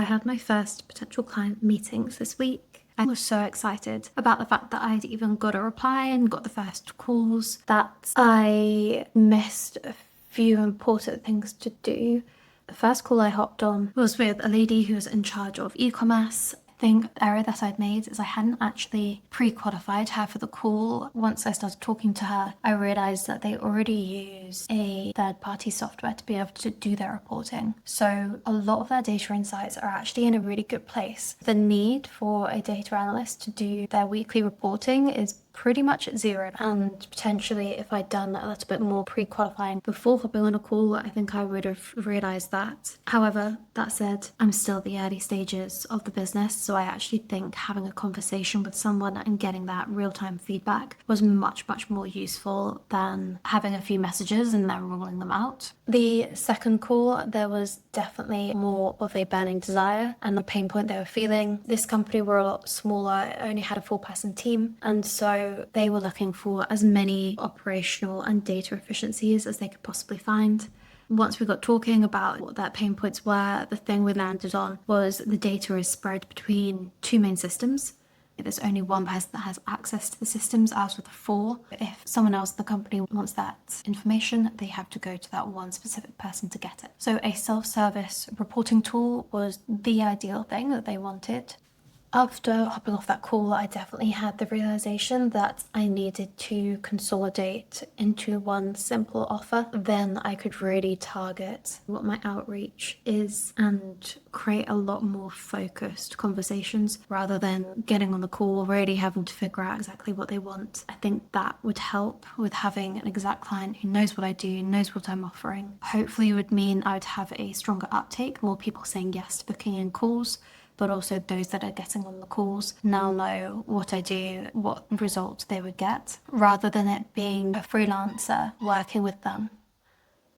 I had my first potential client meetings this week. I was so excited about the fact that I'd even got a reply and got the first calls that I missed a few important things to do. The first call I hopped on was with a lady who was in charge of e-commerce. I think the error that I'd made is I hadn't actually pre-qualified her for the call. Once I started talking to her, I realized that they already use a third-party software to be able to do their reporting. So a lot of their data insights are actually in a really good place. The need for a data analyst to do their weekly reporting is pretty much at zero, and potentially if I'd done a little bit more pre-qualifying before hopping on a call, I think I would have realised that. However, that said, I'm still at the early stages of the business, so I actually think having a conversation with someone and getting that real-time feedback was much more useful than having a few messages and then ruling them out. The second call, there was definitely more of a burning desire and the pain point they were feeling. This company were a lot smaller, it only had a 4-person team, and so they were looking for as many operational and data efficiencies as they could possibly find. Once we got talking about what their pain points were, the thing we landed on was the data is spread between 2 main systems. There's only one person that has access to the systems out of the 4. If someone else in the company wants that information, they have to go to that one specific person to get it. So a self-service reporting tool was the ideal thing that they wanted. After hopping off that call, I definitely had the realisation that I needed to consolidate into one simple offer. Then I could really target what my outreach is and create a lot more focused conversations rather than getting on the call, really having to figure out exactly what they want. I think that would help with having an exact client who knows what I do, knows what I'm offering. Hopefully it would mean I would have a stronger uptake, more people saying yes to booking in calls, but also those that are getting on the calls now know what I do, what results they would get, rather than it being a freelancer working with them.